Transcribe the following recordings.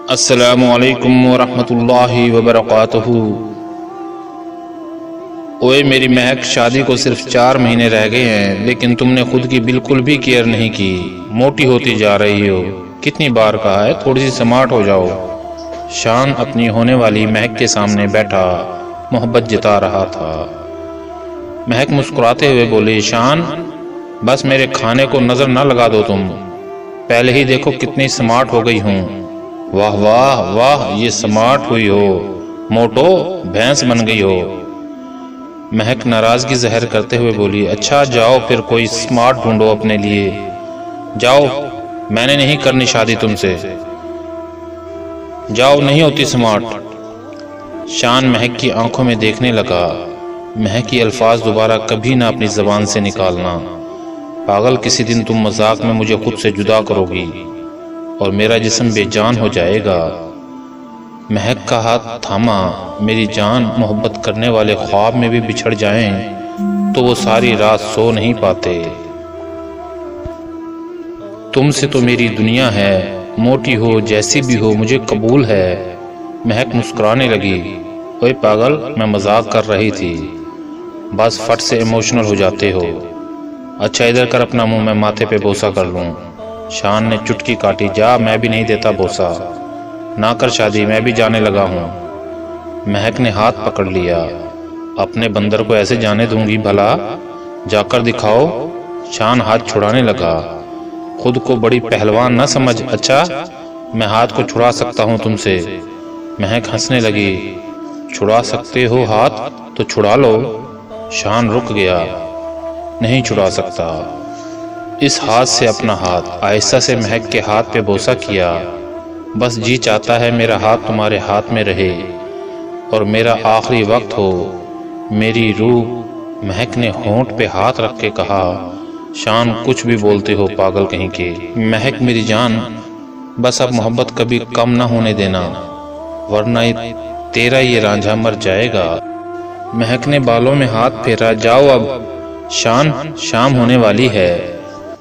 السلام علیکم ورحمۃ اللہ وبرکاتہ۔ اوے میری مہک، شادی کو صرف 4 مہینے رہ گئے ہیں، لیکن تم نے خود کی بالکل بھی کیئر نہیں کی۔ موٹی ہوتی جا رہی ہو۔ کتنی بار کہا ہے تھوڑی سی سمارٹ ہو جاؤ۔ شان اپنی ہونے والی مہک کے سامنے بیٹھا محبت جتا رہا تھا۔ مہک مسکراتے ہوئے بولی، شان بس میرے کھانے کو نظر نہ لگا دو، تم پہلے ہی دیکھو کتنی سمارٹ ہو گئی ہوں۔ واہ واہ واہ، یہ سمارٹ ہوئی ہو، موٹو بھینس بن گئی ہو۔ مہک ناراضگی ظاہر کرتے ہوئے بولی، اچھا جاؤ پھر کوئی سمارٹ ڈھونڈو اپنے لیے، جاؤ، میں نے نہیں کرنی شادی تم سے، جاؤ، نہیں ہوتی سمارٹ۔ شان مہک کی آنکھوں میں دیکھنے لگا۔ مہک کی الفاظ دوبارہ کبھی نہ اپنی زبان سے نکالنا۔ پاگل، کسی دن تم مذاق میں مجھے خود سے جدا کرو گی اور میرا جسم بے جان ہو جائے گا۔ مہک کا ہاتھ تھاما، میری جان، محبت کرنے والے خواب میں بھی بچھڑ جائیں تو وہ ساری رات سو نہیں پاتے۔ تم سے تو میری دنیا ہے، موٹی ہو جیسی بھی ہو مجھے قبول ہے۔ مہک مسکرانے لگی، اوے پاگل، میں مذاق کر رہی تھی، بس فٹ سے ایموشنل ہو جاتے ہو۔ اچھا ادھر کر اپنا منہ، میں ماتھے پہ بوسہ کر لوں۔ شان نے چٹکی کاٹی، جا، میں بھی نہیں دیتا بوسہ، نہ کر شادی، میں بھی جانے لگا ہوں۔ مہک نے ہاتھ پکڑ لیا، اپنے بندر کو ایسے جانے دوں گی بھلا؟ جا کر دکھاؤ۔ شان ہاتھ چھڑانے لگا، خود کو بڑی پہلوان نہ سمجھ، اچھا میں ہاتھ کو چھڑا سکتا ہوں تم سے۔ مہک ہنسنے لگی، چھڑا سکتے ہو ہاتھ تو چھڑا لو۔ شان رک گیا، نہیں چھڑا سکتا۔ اس ہاتھ سے اپنا ہاتھ آہستہ سے مہک کے ہاتھ پہ بوسہ کیا، بس جی چاہتا ہے میرا ہاتھ تمہارے ہاتھ میں رہے اور میرا آخری وقت ہو، میری روح۔ مہک نے ہونٹ پہ ہاتھ رکھ کے کہا، شان کچھ بھی بولتے ہو پاگل کہیں کے۔ مہک میری جان، بس اب محبت کبھی کم نہ ہونے دینا، ورنہ تیرا یہ رانجھا مر جائے گا۔ مہک نے بالوں میں ہاتھ پھیرا، جاؤ اب۔ شان، شام ہونے والی ہے،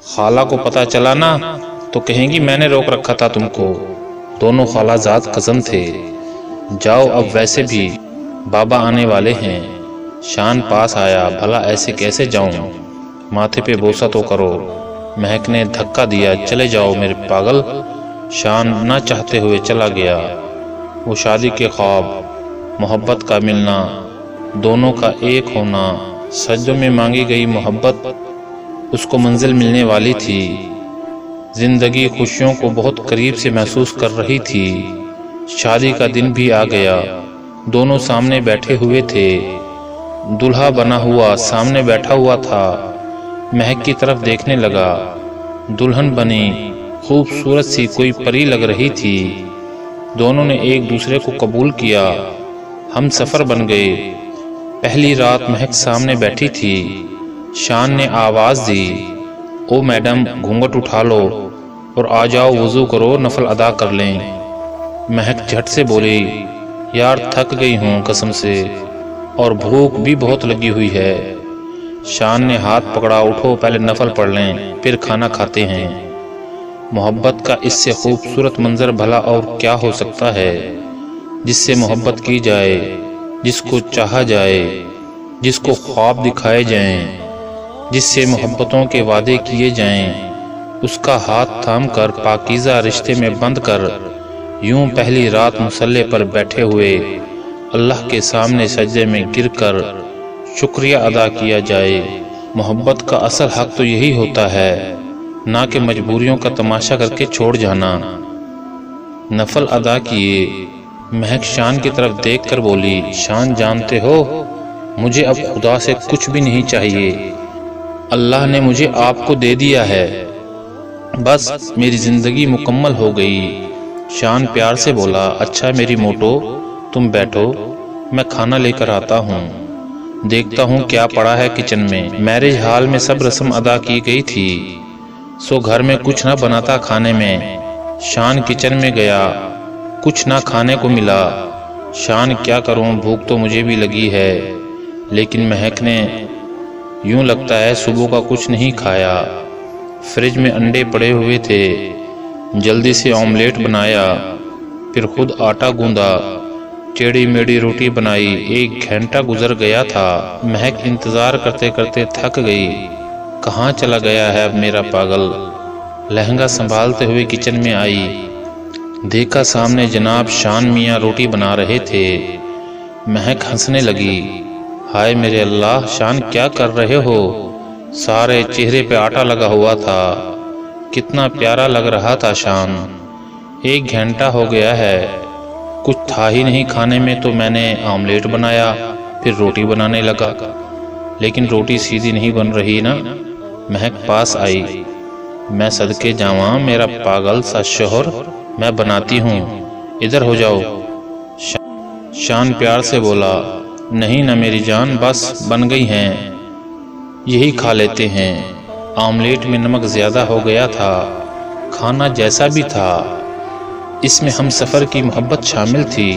خالہ کو پتہ چلا نا تو کہیں گی میں نے روک رکھا تھا تم کو۔ دونوں خالہ زاد قسم تھے، جاؤ اب، ویسے بھی بابا آنے والے ہیں۔ شان پاس آیا، بھلا ایسے کیسے جاؤں، ماتھے پہ بوسہ تو کرو۔ مہک نے دھکا دیا، چلے جاؤ میرے پاگل۔ شان نہ چاہتے ہوئے چلا گیا۔ وہ شادی کے خواب، محبت کا ملنا، دونوں کا ایک ہونا، سجدوں میں مانگی گئی محبت اس کو منزل ملنے والی تھی۔ زندگی خوشیوں کو بہت قریب سے محسوس کر رہی تھی۔ شادی کا دن بھی آ گیا، دونوں سامنے بیٹھے ہوئے تھے۔ دلہا بنا ہوا سامنے بیٹھا ہوا تھا، مہک کی طرف دیکھنے لگا۔ دلہن بنی خوبصورت سی کوئی پری لگ رہی تھی۔ دونوں نے ایک دوسرے کو قبول کیا، ہم سفر بن گئے۔ پہلی رات مہک سامنے بیٹھی تھی۔ شان نے آواز دی، او میڈم، گھونگھٹ اٹھا لو اور آ جاؤ، وضو کرو، نفل ادا کر لیں۔ مہک جھٹ سے بولی، یار تھک گئی ہوں قسم سے، اور بھوک بھی بہت لگی ہوئی ہے۔ شان نے ہاتھ پکڑا، اٹھو، پہلے نفل پڑھ لیں، پھر کھانا کھاتے ہیں۔ محبت کا اس سے خوبصورت منظر بھلا اور کیا ہو سکتا ہے؟ جس سے محبت کی جائے، جس کو چاہا جائے، جس کو خواب دکھائے جائیں، جس سے محبتوں کے وعدے کیے جائیں، اس کا ہاتھ تھام کر پاکیزہ رشتے میں بند کر یوں پہلی رات مصلی پر بیٹھے ہوئے اللہ کے سامنے سجدے میں گر کر شکریہ ادا کیا جائے۔ محبت کا اصل حق تو یہی ہوتا ہے، نہ کہ مجبوریوں کا تماشا کر کے چھوڑ جانا۔ نفل ادا کیے۔ مہک شان کی طرف دیکھ کر بولی، شان جانتے ہو مجھے اب خدا سے کچھ بھی نہیں چاہیے، اللہ نے مجھے آپ کو دے دیا ہے، بس میری زندگی مکمل ہو گئی۔ شان پیار سے بولا، اچھا میری موٹو، تم بیٹھو، میں کھانا لے کر آتا ہوں، دیکھتا ہوں کیا پڑا ہے کچن میں۔ میرج ہال میں سب رسم ادا کی گئی تھی، سو گھر میں کچھ نہ بنا تھا کھانے میں۔ شان کچن میں گیا، کچھ نہ کھانے کو ملا۔ شان کیا کروں، بھوک تو مجھے بھی لگی ہے، لیکن مہک نے یوں لگتا ہے صبح کا کچھ نہیں کھایا۔ فریج میں انڈے پڑے ہوئے تھے، جلدی سے آملیٹ بنایا، پھر خود آٹا گوندا، ٹیڑھی میڑھی روٹی بنائی۔ 1 گھنٹہ گزر گیا تھا۔ مہک انتظار کرتے کرتے تھک گئی۔ کہاں چلا گیا ہے اب میرا پاگل؟ لہنگا سنبھالتے ہوئے کچن میں آئی، دیکھا سامنے جناب شان میاں روٹی بنا رہے تھے۔ مہک ہنسنے لگی، ہائے میرے اللہ، شان کیا کر رہے ہو؟ سارے چہرے پہ آٹا لگا ہوا تھا، کتنا پیارا لگ رہا تھا شان۔ 1 گھنٹہ ہو گیا ہے، کچھ تھا ہی نہیں کھانے میں تو میں نے آملیٹ بنایا، پھر روٹی بنانے لگا، لیکن روٹی سیدھی نہیں بن رہی نا۔ مہک پاس آئی، میں صدقے جاواں میرا پاگل سا شوہر، میں بناتی ہوں، ادھر ہو جاؤ۔ شان پیار سے بولا، نہیں نہ میری جان، بس بن گئی ہیں، یہی کھا لیتے ہیں۔ آملیٹ میں نمک زیادہ ہو گیا تھا، کھانا جیسا بھی تھا، اس میں ہم سفر کی محبت شامل تھی۔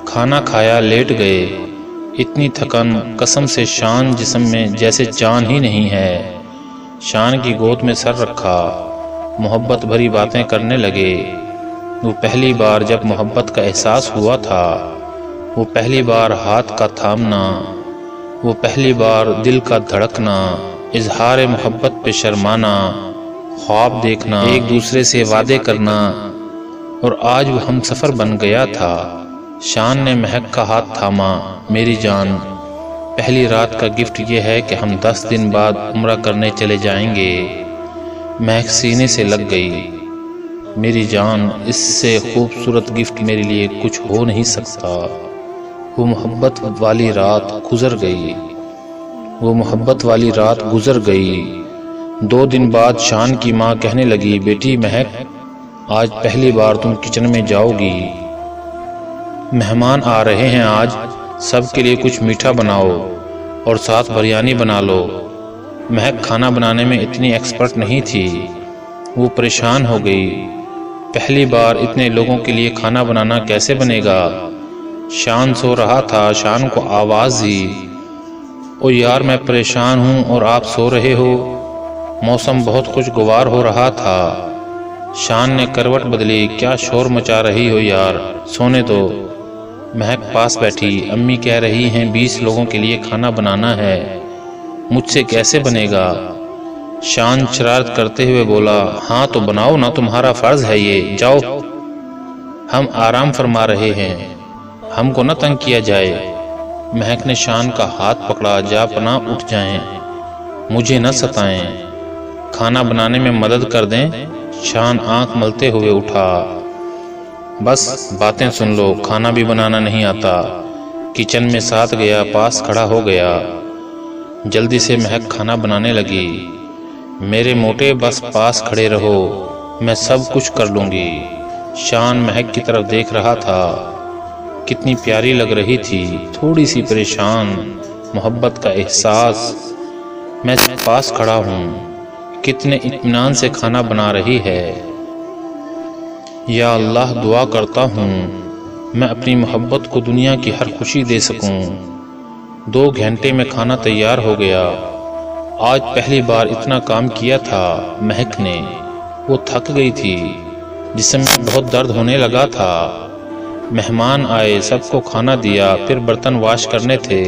کھانا کھایا، لیٹ گئے۔ اتنی تھکن، قسم سے شان جسم میں جیسے جان ہی نہیں ہے۔ شان کی گود میں سر رکھا، محبت بھری باتیں کرنے لگے۔ وہ پہلی بار جب محبت کا احساس ہوا تھا، وہ پہلی بار ہاتھ کا تھامنا، وہ پہلی بار دل کا دھڑکنا، اظہار محبت پہ شرمانا، خواب دیکھنا، ایک دوسرے سے وعدے کرنا، اور آج وہ ہم سفر بن گیا تھا۔ شان نے مہک کا ہاتھ تھاما، میری جان، پہلی رات کا گفٹ یہ ہے کہ ہم 10 دن بعد عمرہ کرنے چلے جائیں گے۔ مہک سینے سے لگ گئی، میری جان، اس سے خوبصورت گفٹ میرے لیے کچھ ہو نہیں سکتا۔ وہ محبت والی رات گزر گئی، وہ محبت والی رات گزر گئی۔ 2 دن بعد شان کی ماں کہنے لگی، بیٹی مہک، آج پہلی بار تم کچن میں جاؤ گی، مہمان آ رہے ہیں، آج سب کے لیے کچھ میٹھا بناؤ اور ساتھ بریانی بنا لو۔ مہک کھانا بنانے میں اتنی ایکسپرٹ نہیں تھی، وہ پریشان ہو گئی، پہلی بار اتنے لوگوں کے لیے کھانا بنانا کیسے بنے گا؟ شان سو رہا تھا، شان کو آواز دی، او یار میں پریشان ہوں اور آپ سو رہے ہو۔ موسم بہت خوشگوار ہو رہا تھا۔ شان نے کروٹ بدلی، کیا شور مچا رہی ہو یار، سونے دو۔ مہک پاس بیٹھی، امی کہہ رہی ہیں 20 لوگوں کے لیے کھانا بنانا ہے، مجھ سے کیسے بنے گا؟ شان شرارت کرتے ہوئے بولا، ہاں تو بناؤ نا، تمہارا فرض ہے یہ، جاؤ، ہم آرام فرما رہے ہیں، ہم کو نہ تنگ کیا جائے۔ مہک نے شان کا ہاتھ پکڑا، جا پناہ اٹھ جائیں، مجھے نہ ستائیں، کھانا بنانے میں مدد کر دیں۔ شان آنکھ ملتے ہوئے اٹھا، بس باتیں سن لو، کھانا بھی بنانا نہیں آتا۔ کچن میں ساتھ گیا، پاس کھڑا ہو گیا، جلدی سے مہک کھانا بنانے لگی۔ میرے موٹے بس پاس کھڑے رہو، میں سب کچھ کر لوں گی۔ شان مہک کی طرف دیکھ رہا تھا، کتنی پیاری لگ رہی تھی، تھوڑی سی پریشان، محبت کا احساس۔ میں پاس کھڑا ہوں، کتنے اطمینان سے کھانا بنا رہی ہے۔ یا اللہ، دعا کرتا ہوں میں اپنی محبت کو دنیا کی ہر خوشی دے سکوں۔ 2 گھنٹے میں کھانا تیار ہو گیا۔ آج پہلی بار اتنا کام کیا تھا مہک نے، وہ تھک گئی تھی، جسم میں بہت درد ہونے لگا تھا۔ مہمان آئے، سب کو کھانا دیا، پھر برتن واش کرنے تھے۔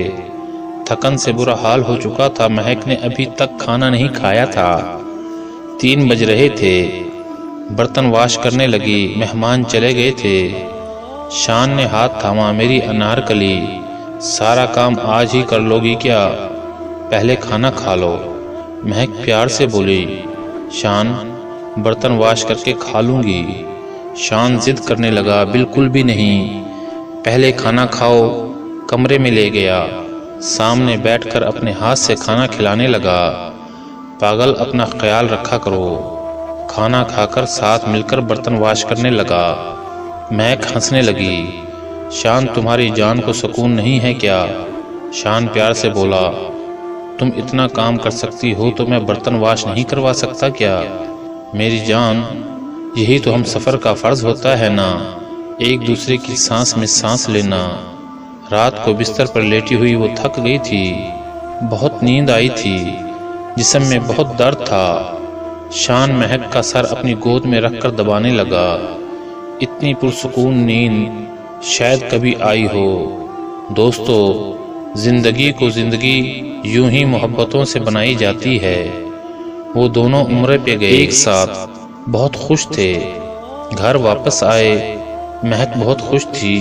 تھکن سے برا حال ہو چکا تھا، مہک نے ابھی تک کھانا نہیں کھایا تھا۔ 3 بج رہے تھے، برتن واش کرنے لگی، مہمان چلے گئے تھے۔ شان نے ہاتھ تھاما، میری انارکلی، سارا کام آج ہی کر لو گی کیا؟ پہلے کھانا کھا لو۔ مہک پیار سے بولی، شان، برتن واش کر کے کھا لوں گی۔ شان ضد کرنے لگا، بالکل بھی نہیں، پہلے کھانا کھاؤ۔ کمرے میں لے گیا، سامنے بیٹھ کر اپنے ہاتھ سے کھانا کھلانے لگا۔ پاگل، اپنا خیال رکھا کرو۔ کھانا کھا کر ساتھ مل کر برتن واش کرنے لگا۔ مہک ہنسنے لگی، شان تمہاری جان کو سکون نہیں ہے کیا؟ شان پیار سے بولا، تم اتنا کام کر سکتی ہو تو میں برتن واش نہیں کروا سکتا کیا؟ میری جان، یہی تو ہم سفر کا فرض ہوتا ہے نا، ایک دوسرے کی سانس میں سانس لینا۔ رات کو بستر پر لیٹی ہوئی وہ تھک گئی تھی، بہت نیند آئی تھی، جسم میں بہت درد تھا۔ شان مہک کا سر اپنی گود میں رکھ کر دبانے لگا، اتنی پرسکون نیند شاید کبھی آئی ہو۔ دوستو، زندگی کو زندگی یوں ہی محبتوں سے بنائی جاتی ہے۔ وہ دونوں عمرے پہ گئے، ایک ساتھ بہت خوش تھے۔ گھر واپس آئے، مہک بہت خوش تھی۔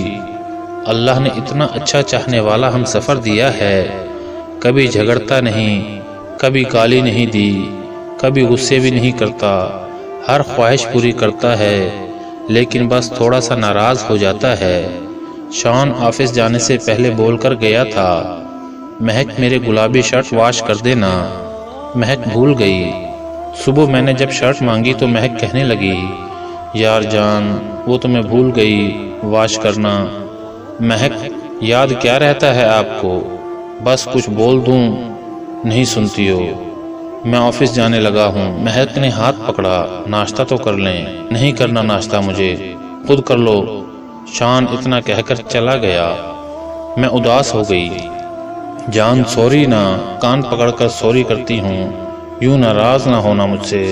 اللہ نے اتنا اچھا چاہنے والا ہم سفر دیا ہے، کبھی جھگڑتا نہیں، کبھی گالی نہیں دی، کبھی غصے بھی نہیں کرتا، ہر خواہش پوری کرتا ہے، لیکن بس تھوڑا سا ناراض ہو جاتا ہے۔ شان آفس جانے سے پہلے بول کر گیا تھا، مہک میرے گلابی شرٹ واش کر دینا۔ مہک بھول گئی۔ صبح میں نے جب شرٹ مانگی تو مہک کہنے لگی، یار جان وہ تو میں بھول گئی واش کرنا۔ مہک، یاد کیا رہتا ہے آپ کو، بس کچھ بول دوں نہیں سنتی ہو۔ میں آفس جانے لگا ہوں۔ مہک نے ہاتھ پکڑا، ناشتہ تو کر لیں۔ نہیں کرنا ناشتہ مجھے، خود کر لو۔ شان اتنا کہہ کر چلا گیا۔ میں اداس ہو گئی۔ جان سوری نا، کان پکڑ کر سوری کرتی ہوں، یوں ناراض نہ ہونا مجھ سے۔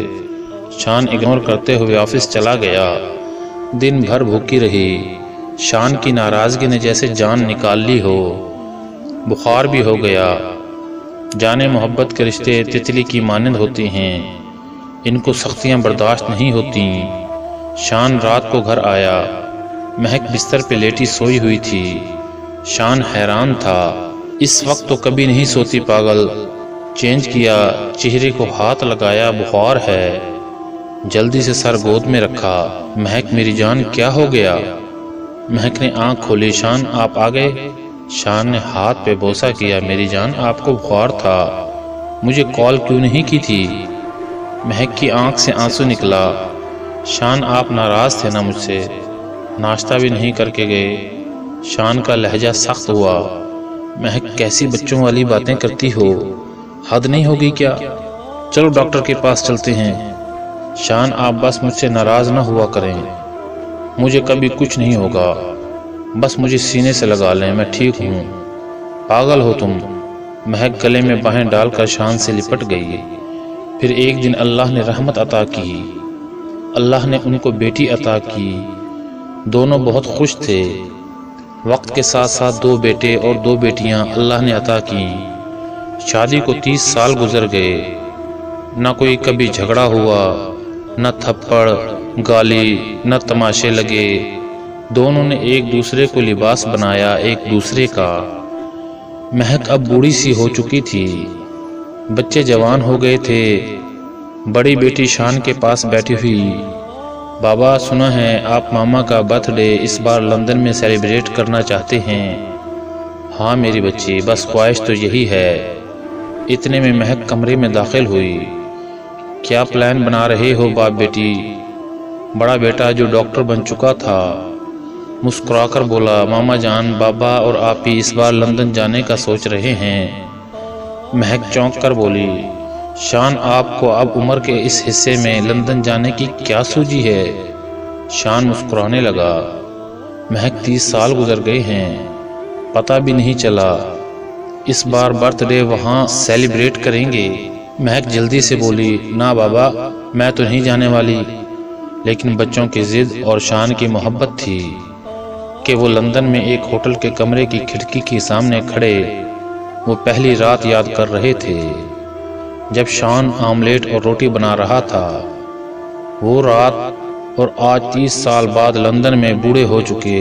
شان اگنور کرتے ہوئے آفس چلا گیا۔ دن بھر بھوکی رہی۔ شان کی ناراضگی نے جیسے جان نکال لی ہو۔ بخار بھی ہو گیا۔ جانے محبت کے رشتے تتلی کی مانند ہوتے ہیں، ان کو سختیاں برداشت نہیں ہوتی۔ شان رات کو گھر آیا۔ مہک بستر پہ لیٹی سوئی ہوئی تھی۔ شان حیران تھا، اس وقت تو کبھی نہیں سوتی پاگل۔ چینج کیا، چہرے کو ہاتھ لگایا، بخار ہے۔ جلدی سے سر گود میں رکھا۔ مہک میری جان کیا ہو گیا؟ مہک نے آنکھ کھولی۔ شان آپ آ گئے؟ شان نے ہاتھ پہ بوسہ کیا، میری جان آپ کو بخار تھا، مجھے کال کیوں نہیں کی تھی؟ مہک کی آنکھ سے آنسو نکلا۔ شان آپ ناراض تھے نا مجھ سے، ناشتہ بھی نہیں کر کے گئے۔ شان کا لہجہ سخت ہوا۔ مہک کیسی بچوں والی باتیں کرتی ہو، حد نہیں ہوگی کیا؟ چلو ڈاکٹر کے پاس چلتے ہیں۔ شان آپ بس مجھ سے ناراض نہ ہوا کریں، مجھے کبھی کچھ نہیں ہوگا، بس مجھے سینے سے لگا لیں، میں ٹھیک ہوں۔ پاگل ہو تم۔ مہک گلے میں باہیں ڈال کر شان سے لپٹ گئی۔ پھر ایک دن اللہ نے رحمت عطا کی، اللہ نے ان کو بیٹی عطا کی۔ دونوں بہت خوش تھے۔ وقت کے ساتھ ساتھ 2 بیٹے اور 2 بیٹیاں اللہ نے عطا کی۔ شادی کو 30 سال گزر گئے، نہ کوئی کبھی جھگڑا ہوا، نہ تھپڑ گالی، نہ تماشے لگے۔ دونوں نے ایک دوسرے کو لباس بنایا، ایک دوسرے کا۔ مہک اب بوڑھی سی ہو چکی تھی، بچے جوان ہو گئے تھے۔ بڑی بیٹی شان کے پاس بیٹھی ہوئی، بابا سنا ہے آپ ماما کا برتھ ڈے اس بار لندن میں سیلیبریٹ کرنا چاہتے ہیں۔ ہاں میری بچی، بس خواہش تو یہی ہے۔ اتنے میں مہک کمرے میں داخل ہوئی۔ کیا پلان بنا رہے ہو باپ بیٹی؟ بڑا بیٹا جو ڈاکٹر بن چکا تھا مسکرا کر بولا، ماما جان بابا اور آپ ہی اس بار لندن جانے کا سوچ رہے ہیں۔ مہک چونک کر بولی، شان آپ کو اب عمر کے اس حصے میں لندن جانے کی کیا سوجی ہے؟ شان مسکرانے لگا، مہک 30 سال گزر گئے ہیں، پتہ بھی نہیں چلا، اس بار برتھ ڈے وہاں سیلیبریٹ کریں گے۔ مہک جلدی سے بولی، نہ بابا میں تو نہیں جانے والی، لیکن بچوں کی ضد اور شان کی محبت تھی کہ وہ لندن میں ایک ہوٹل کے کمرے کی کھڑکی کے سامنے کھڑے وہ پہلی رات یاد کر رہے تھے جب شان آملیٹ اور روٹی بنا رہا تھا۔ وہ رات اور آج 30 سال بعد لندن میں بوڑھے ہو چکے،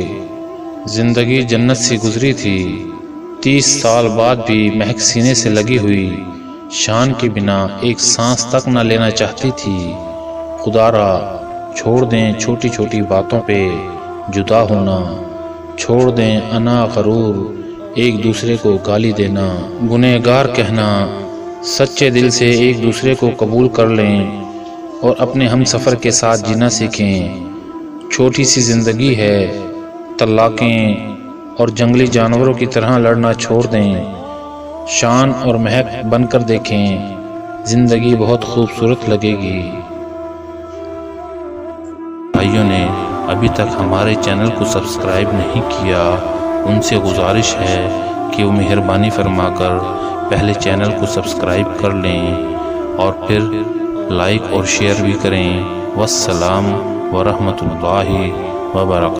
زندگی جنت سی گزری تھی۔ 30 سال بعد بھی مہک سینے سے لگی ہوئی شان کے بنا ایک سانس تک نہ لینا چاہتی تھی۔ خدا را چھوڑ دیں چھوٹی چھوٹی باتوں پہ جدا ہونا، چھوڑ دیں انا غرور ایک دوسرے کو گالی دینا، گنہگار کہنا، سچے دل سے ایک دوسرے کو قبول کر لیں اور اپنے ہم سفر کے ساتھ جینا سیکھیں۔ چھوٹی سی زندگی ہے، طلاقیں اور جنگلی جانوروں کی طرح لڑنا چھوڑ دیں، شان اور مہک بن کر دیکھیں، زندگی بہت خوبصورت لگے گی۔ بھائیوں نے ابھی تک ہمارے چینل کو سبسکرائب نہیں کیا، ان سے گزارش ہے کہ وہ مہربانی فرما کر پہلے چینل کو سبسکرائب کر لیں اور پھر لائک اور شیئر بھی کریں۔ والسلام ورحمۃ اللہ وبرکاتہ۔